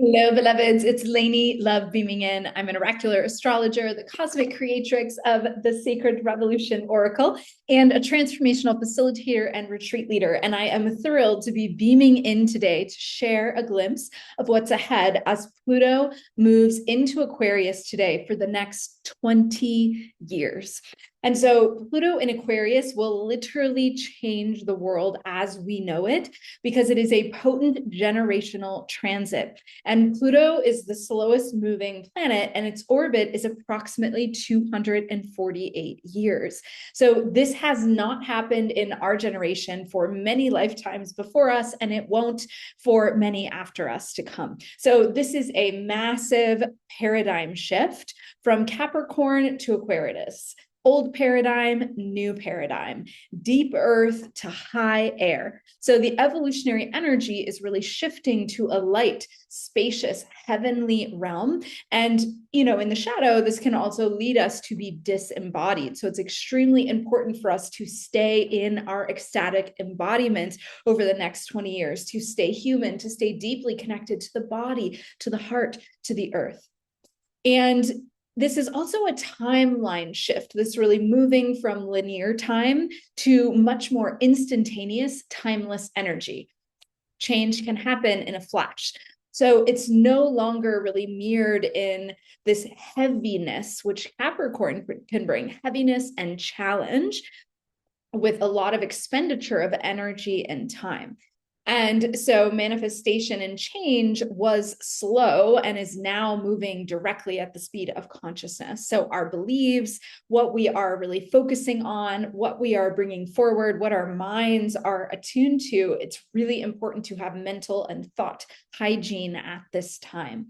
Hello, beloveds. It's Lainie Love beaming in. I'm an oracular astrologer, the Cosmic Creatrix of the Sacred Revolution Oracle, and a transformational facilitator and retreat leader. And I am thrilled to be beaming in today to share a glimpse of what's ahead as Pluto moves into Aquarius today for the next 20 years. And so Pluto in Aquarius will literally change the world as we know it because it is a potent generational transit. And Pluto is the slowest moving planet, and its orbit is approximately 248 years. So this has not happened in our generation for many lifetimes before us, and it won't for many after us to come. So this is a massive paradigm shift from Capricorn to Aquarius. Old paradigm, new paradigm, deep earth to high air. So the evolutionary energy is really shifting to a light, spacious, heavenly realm. And, in the shadow, this can also lead us to be disembodied. So it's extremely important for us to stay in our ecstatic embodiment over the next 20 years, to stay human, to stay deeply connected to the body, to the heart, to the earth. And this is also a timeline shift, this really moving from linear time to much more instantaneous, timeless energy. Change can happen in a flash. So it's no longer really mirrored in this heaviness, which Capricorn can bring, heaviness and challenge with a lot of expenditure of energy and time. And so manifestation and change was slow and is now moving directly at the speed of consciousness. So our beliefs, what we are really focusing on, what we are bringing forward, what our minds are attuned to, it's really important to have mental and thought hygiene at this time.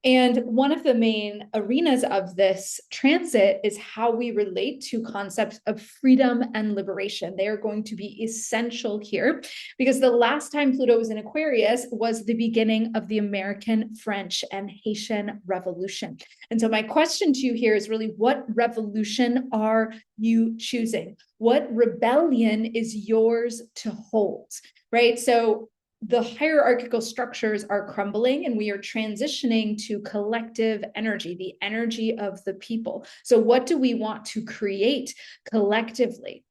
And one of the main arenas of this transit is how we relate to concepts of freedom and liberation. They are going to be essential here because the last time Pluto was in Aquarius was the beginning of the American, French, and Haitian Revolution. And so my question to you here is really, what revolution are you choosing? What rebellion is yours to hold, right? So the hierarchical structures are crumbling and we are transitioning to collective energy, the energy of the people. So what do we want to create collectively?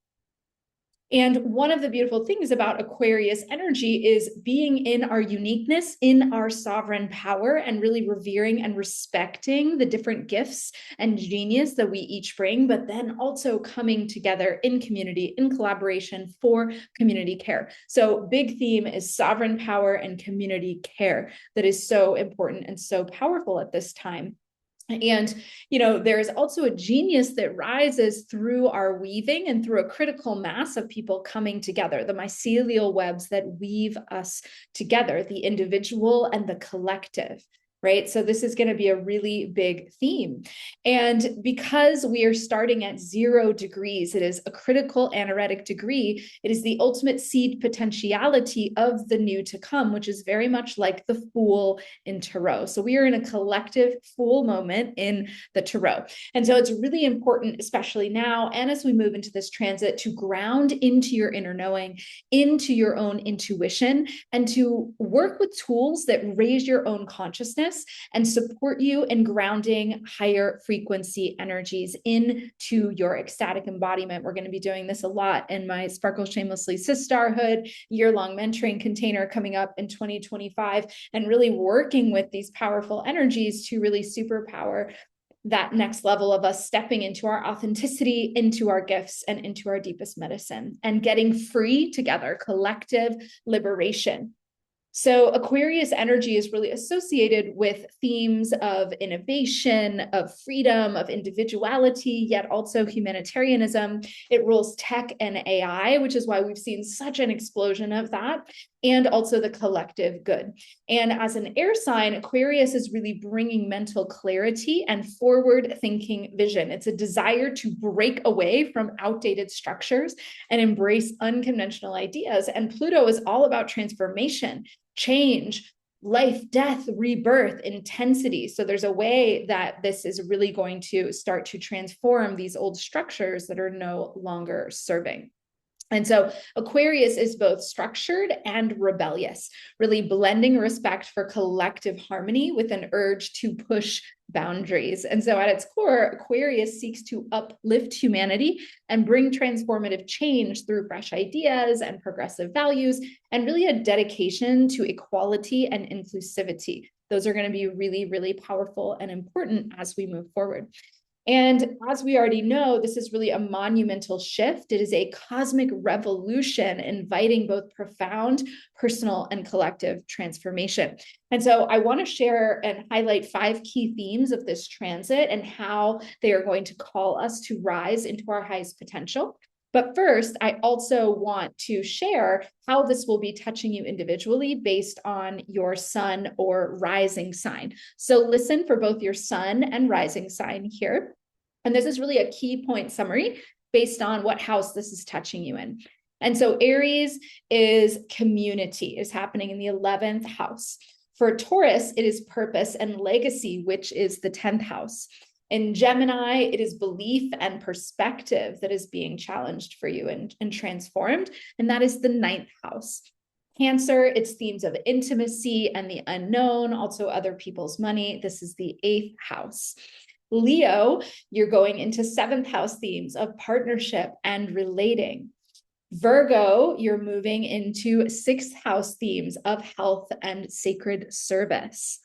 And one of the beautiful things about Aquarius energy is being in our uniqueness, in our sovereign power, and really revering and respecting the different gifts and genius that we each bring, but then also coming together in community, in collaboration for community care. So big theme is sovereign power and community care that is so important and so powerful at this time. And, there is also a genius that rises through our weaving and through a critical mass of people coming together, the mycelial webs that weave us together, the individual and the collective. Right? So this is going to be a really big theme. And because we are starting at 0 degrees, it is a critical anaretic degree. It is the ultimate seed potentiality of the new to come, which is very much like the Fool in Tarot. So we are in a collective Fool moment in the Tarot. And so it's really important, especially now, and as we move into this transit, to ground into your inner knowing, into your own intuition, and to work with tools that raise your own consciousness and support you in grounding higher frequency energies into your ecstatic embodiment. We're going to be doing this a lot in my Sparkle Shamelessly Sisterhood year-long mentoring container coming up in 2025, and really working with these powerful energies to really superpower that next level of us stepping into our authenticity, into our gifts, and into our deepest medicine, and getting free together, collective liberation. So Aquarius energy is really associated with themes of innovation, of freedom, of individuality, yet also humanitarianism. It rules tech and AI, which is why we've seen such an explosion of that, and also the collective good. And as an air sign, Aquarius is really bringing mental clarity and forward-thinking vision. It's a desire to break away from outdated structures and embrace unconventional ideas. And Pluto is all about transformation, change, life, death, rebirth, intensity. So there's a way that this is really going to start to transform these old structures that are no longer serving. And so Aquarius is both structured and rebellious, really blending respect for collective harmony with an urge to push boundaries. And so at its core, Aquarius seeks to uplift humanity and bring transformative change through fresh ideas and progressive values, and really a dedication to equality and inclusivity. Those are going to be really, really powerful and important as we move forward. And as we already know, this is really a monumental shift. It is a cosmic revolution, inviting both profound personal and collective transformation. And so I want to share and highlight 5 key themes of this transit and how they are going to call us to rise into our highest potential. But first, I also want to share how this will be touching you individually based on your sun or rising sign. So listen for both your sun and rising sign here. And this is really a key point summary based on what house this is touching you in. And so Aries is community, is happening in the 11th house. For Taurus, it is purpose and legacy, which is the 10th house. In Gemini, it is belief and perspective that is being challenged for you and transformed, and that is the 9th house. Cancer, it's themes of intimacy and the unknown, also other people's money. This is the 8th house. Leo, you're going into 7th house themes of partnership and relating. Virgo, you're moving into 6th house themes of health and sacred service.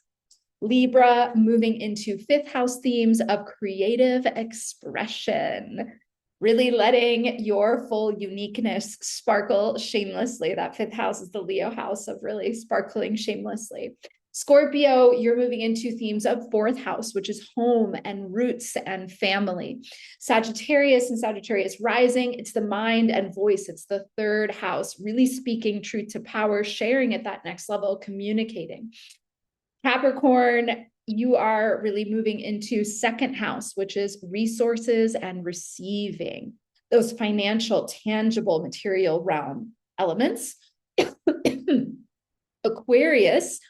Libra, moving into 5th house themes of creative expression, really letting your full uniqueness sparkle shamelessly. That 5th house is the Leo house of really sparkling shamelessly. Scorpio, you're moving into themes of 4th house, which is home and roots and family. Sagittarius and Sagittarius rising, it's the mind and voice. It's the 3rd house, really speaking truth to power, sharing at that next level, communicating. Capricorn, you are really moving into 2nd house, which is resources and receiving, those financial, tangible, material realm elements. Aquarius,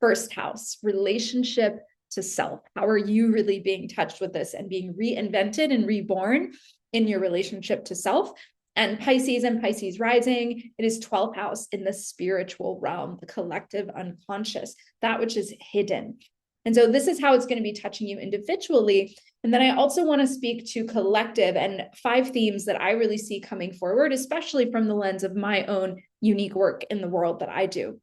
1st house, relationship to self. How are you really being touched with this and being reinvented and reborn in your relationship to self? And Pisces rising, it is 12th house in the spiritual realm, the collective unconscious, that which is hidden. And so this is how it's going to be touching you individually. And then I also want to speak to collective and 5 themes that I really see coming forward, especially from the lens of my own unique work in the world that I do,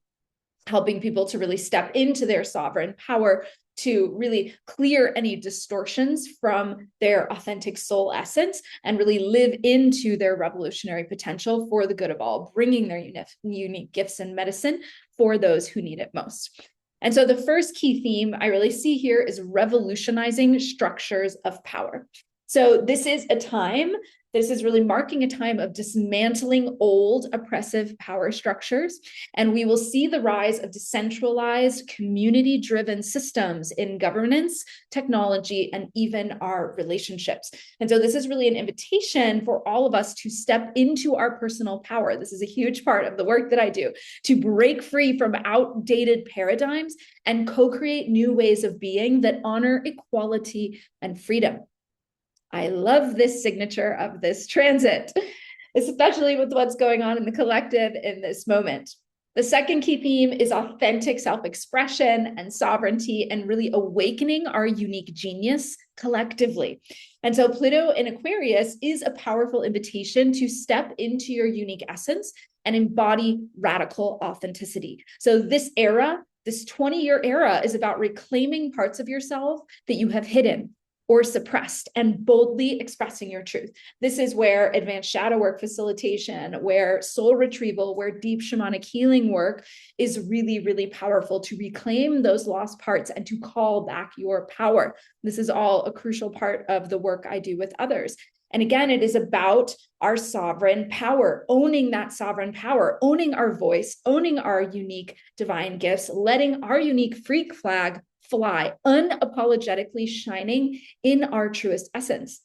helping people to really step into their sovereign power, to really clear any distortions from their authentic soul essence and really live into their revolutionary potential for the good of all, bringing their unique gifts and medicine for those who need it most. And so the first key theme I really see here is revolutionizing structures of power. So this is really marking a time of dismantling old oppressive power structures. And we will see the rise of decentralized, community-driven systems in governance, technology, and even our relationships. And so this is really an invitation for all of us to step into our personal power. This is a huge part of the work that I do, to break free from outdated paradigms and co-create new ways of being that honor equality and freedom. I love this signature of this transit, especially with what's going on in the collective in this moment. The second key theme is authentic self-expression and sovereignty, and really awakening our unique genius collectively. And so Pluto in Aquarius is a powerful invitation to step into your unique essence and embody radical authenticity. So this 20-year era is about reclaiming parts of yourself that you have hidden or suppressed and boldly expressing your truth. This is where advanced shadow work facilitation, where soul retrieval, where deep shamanic healing work is really, really powerful to reclaim those lost parts and to call back your power. This is all a crucial part of the work I do with others. And again, it is about our sovereign power, owning that sovereign power, owning our voice, owning our unique divine gifts, letting our unique freak flag fly, unapologetically shining in our truest essence.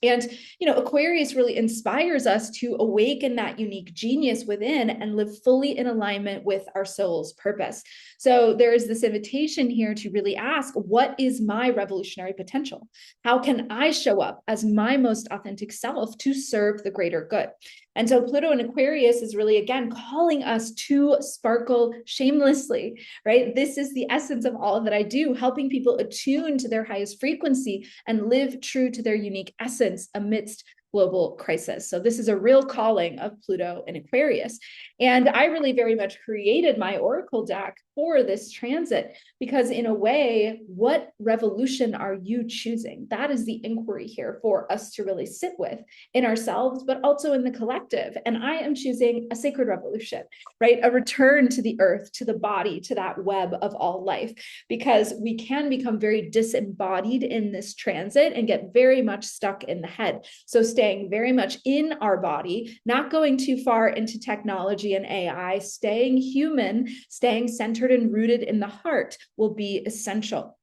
And, Aquarius really inspires us to awaken that unique genius within and live fully in alignment with our soul's purpose. So there is this invitation here to really ask, what is my revolutionary potential? How can I show up as my most authentic self to serve the greater good? And so Pluto in Aquarius is really, again, calling us to sparkle shamelessly, right? This is the essence of all that I do, helping people attune to their highest frequency and live true to their unique essence amidst global crisis. So this is a real calling of Pluto in Aquarius. And I really very much created my oracle deck for this transit because in a way, what revolution are you choosing? That is the inquiry here for us to really sit with in ourselves, but also in the collective. And I am choosing a sacred revolution, right? A return to the earth, to the body, to that web of all life, because we can become very disembodied in this transit and get very much stuck in the head. So staying very much in our body, not going too far into technology and AI, staying human, staying centered and rooted in the heart will be essential.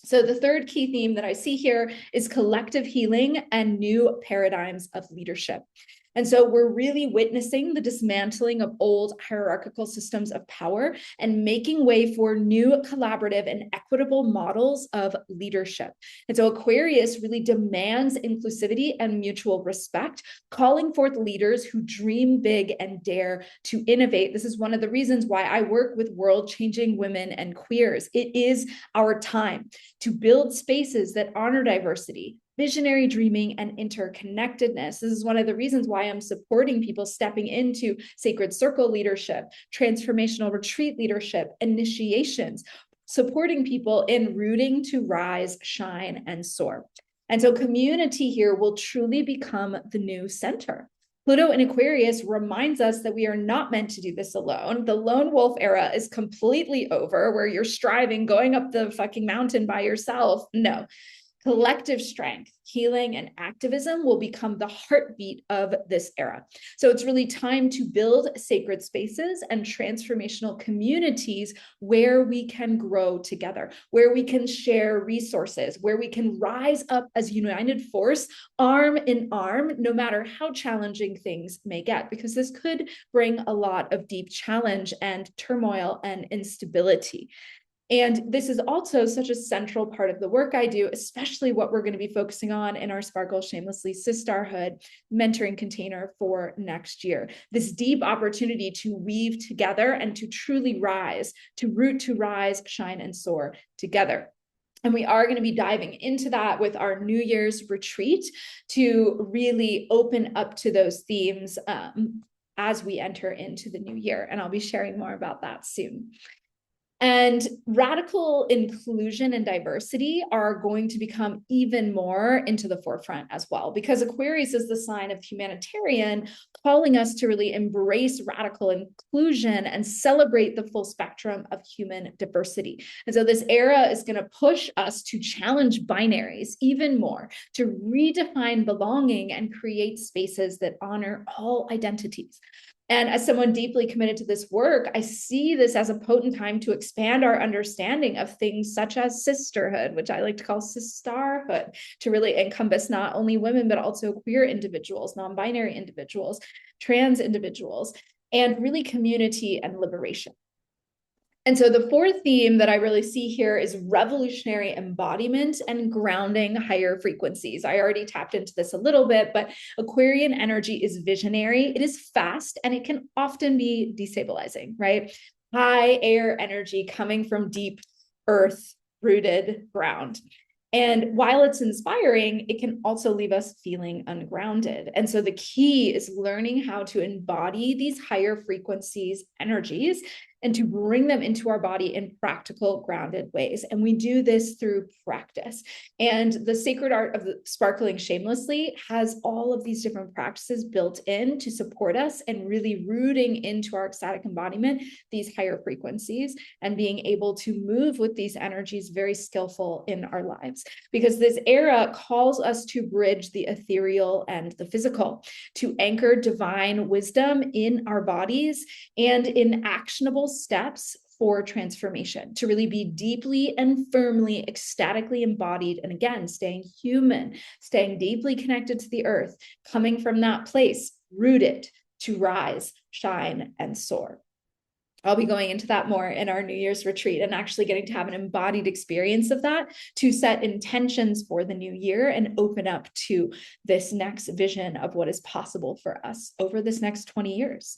So the third key theme that I see here is collective healing and new paradigms of leadership. And so we're really witnessing the dismantling of old hierarchical systems of power and making way for new collaborative and equitable models of leadership. And so Aquarius really demands inclusivity and mutual respect, calling forth leaders who dream big and dare to innovate. This is one of the reasons why I work with world-changing women and queers. It is our time to build spaces that honor diversity, visionary dreaming, and interconnectedness. This is one of the reasons why I'm supporting people stepping into sacred circle leadership, transformational retreat leadership, initiations, supporting people in rooting to rise, shine, and soar. And so community here will truly become the new center. Pluto in Aquarius reminds us that we are not meant to do this alone. The lone wolf era is completely over, where you're striving, going up the fucking mountain by yourself. No. Collective strength, healing, and activism will become the heartbeat of this era. So it's really time to build sacred spaces and transformational communities where we can grow together, where we can share resources, where we can rise up as united force, arm in arm, no matter how challenging things may get, because this could bring a lot of deep challenge and turmoil and instability. And this is also such a central part of the work I do, especially what we're going to be focusing on in our Sparkle Shamelessly Sisterhood mentoring container for next year. This deep opportunity to weave together and to truly rise, to root to rise, shine, and soar together. And we are going to be diving into that with our New Year's retreat to really open up to those themes as we enter into the new year. And I'll be sharing more about that soon. And radical inclusion and diversity are going to become even more into the forefront as well, because Aquarius is the sign of humanitarian, calling us to really embrace radical inclusion and celebrate the full spectrum of human diversity. And so this era is going to push us to challenge binaries even more, to redefine belonging and create spaces that honor all identities. And as someone deeply committed to this work, I see this as a potent time to expand our understanding of things such as sisterhood, which I like to call sisterhood, to really encompass not only women, but also queer individuals, non-binary individuals, trans individuals, and really community and liberation. And so the fourth theme that I really see here is revolutionary embodiment and grounding higher frequencies. I already tapped into this a little bit, but Aquarian energy is visionary, it is fast, and it can often be destabilizing, right? High air energy coming from deep earth rooted ground. And while it's inspiring, it can also leave us feeling ungrounded. And so the key is learning how to embody these higher frequencies, energies, and to bring them into our body in practical, grounded ways. And we do this through practice. And the sacred art of the sparkling shamelessly has all of these different practices built in to support us and really rooting into our ecstatic embodiment, these higher frequencies, and being able to move with these energies very skillful in our lives. Because this era calls us to bridge the ethereal and the physical, to anchor divine wisdom in our bodies and in actionable steps for transformation, to really be deeply and firmly ecstatically embodied, and again, staying human, staying deeply connected to the earth, coming from that place, rooted to rise, shine, and soar. I'll be going into that more in our New Year's retreat and actually getting to have an embodied experience of that to set intentions for the new year and open up to this next vision of what is possible for us over this next 20 years.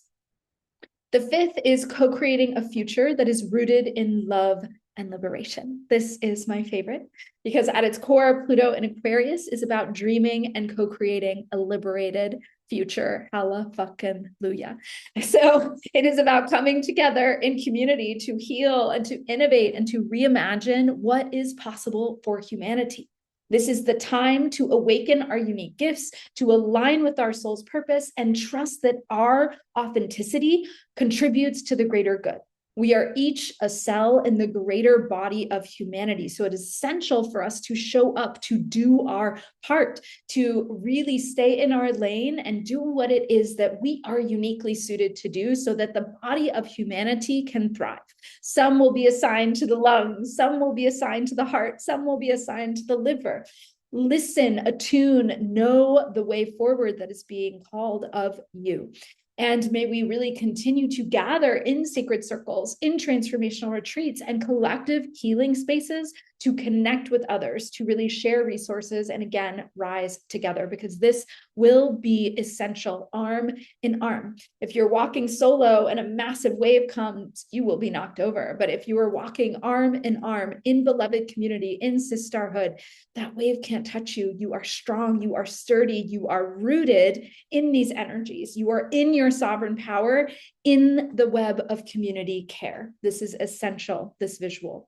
The fifth is co-creating a future that is rooted in love and liberation. This is my favorite because at its core, Pluto in Aquarius is about dreaming and co-creating a liberated future. Hallelujah. So it is about coming together in community to heal and to innovate and to reimagine what is possible for humanity. This is the time to awaken our unique gifts, to align with our soul's purpose, and trust that our authenticity contributes to the greater good. We are each a cell in the greater body of humanity. So it is essential for us to show up, to do our part, to really stay in our lane and do what it is that we are uniquely suited to do so that the body of humanity can thrive. Some will be assigned to the lungs, some will be assigned to the heart, some will be assigned to the liver. Listen, attune, know the way forward that is being called of you. And may we really continue to gather in sacred circles, in transformational retreats and collective healing spaces to connect with others, to really share resources and again, rise together, because this will be essential, arm in arm. If you're walking solo and a massive wave comes, you will be knocked over. But if you are walking arm in arm in beloved community, in sisterhood, that wave can't touch you. You are strong, you are sturdy, you are rooted in these energies. You are in your sovereign power in the web of community care. This is essential, this visual.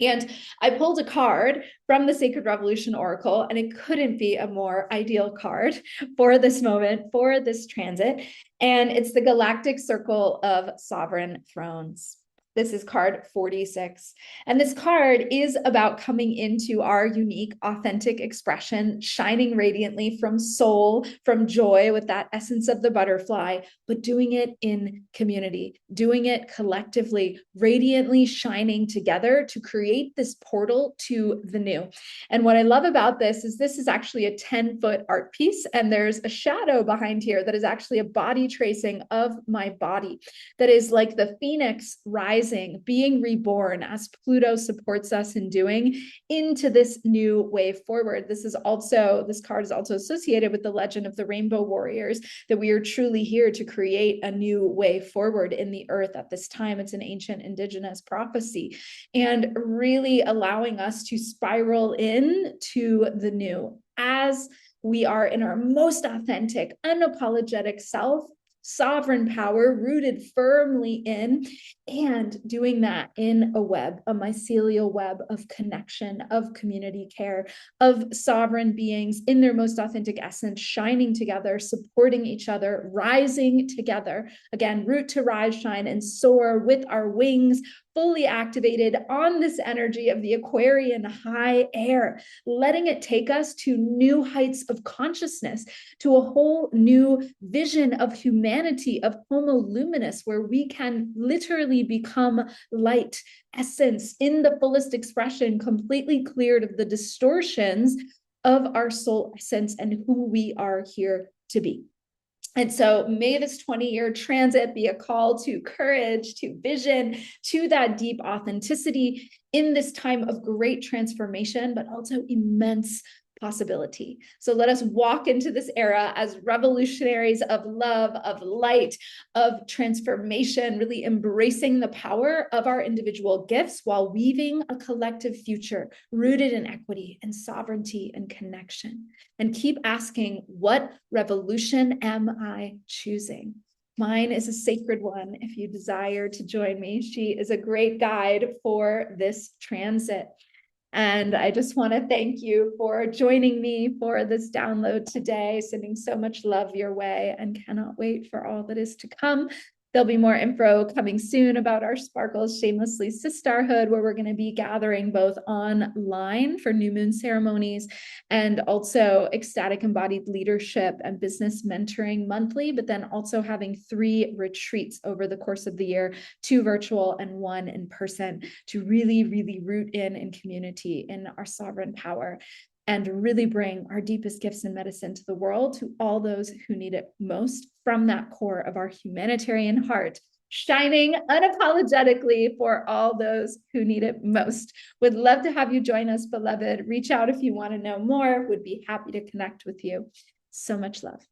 And I pulled a card from the Sacred Revolution Oracle, and it couldn't be a more ideal card for this moment, for this transit. And it's the Galactic Circle of Sovereign Thrones. This is card 46. And this card is about coming into our unique, authentic expression, shining radiantly from soul, from joy with that essence of the butterfly, but doing it in community, doing it collectively, radiantly shining together to create this portal to the new. And what I love about this is actually a 10-foot art piece, and there's a shadow behind here that is actually a body tracing of my body that is like the phoenix rising, being reborn as Pluto supports us in doing into this new way forward. This card is also associated with the legend of the Rainbow Warriors, that we are truly here to create a new way forward in the earth at this time. It's an ancient indigenous prophecy, and really allowing us to spiral in to the new as we are in our most authentic, unapologetic self, sovereign power rooted firmly in, and doing that in a web, a mycelial web of connection, of community care, of sovereign beings in their most authentic essence, shining together, supporting each other, rising together. Again, root to rise, shine, and soar with our wings fully activated on this energy of the Aquarian high air, letting it take us to new heights of consciousness, to a whole new vision of humanity, of Homo luminous, where we can literally become light, essence in the fullest expression, completely cleared of the distortions of our soul essence and who we are here to be. And so may this 20-year transit be a call to courage, to vision, to that deep authenticity in this time of great transformation, but also immense possibility. So let us walk into this era as revolutionaries of love, of light, of transformation, really embracing the power of our individual gifts while weaving a collective future rooted in equity and sovereignty and connection. And keep asking, what revolution am I choosing? Mine is a sacred one if you desire to join me. She is a great guide for this transit. And I just want to thank you for joining me for this download today, sending so much love your way, and cannot wait for all that is to come. There'll be more info coming soon about our Sparkles Shamelessly Sisterhood, where we're going to be gathering both online for new moon ceremonies and also ecstatic embodied leadership and business mentoring monthly, but then also having 3 retreats over the course of the year, 2 virtual and 1 in person, to really, really root in community in our sovereign power and really bring our deepest gifts and medicine to the world, to all those who need it most, from that core of our humanitarian heart, shining unapologetically for all those who need it most. Would love to have you join us, beloved. Reach out if you want to know more. Would be happy to connect with you. So much love.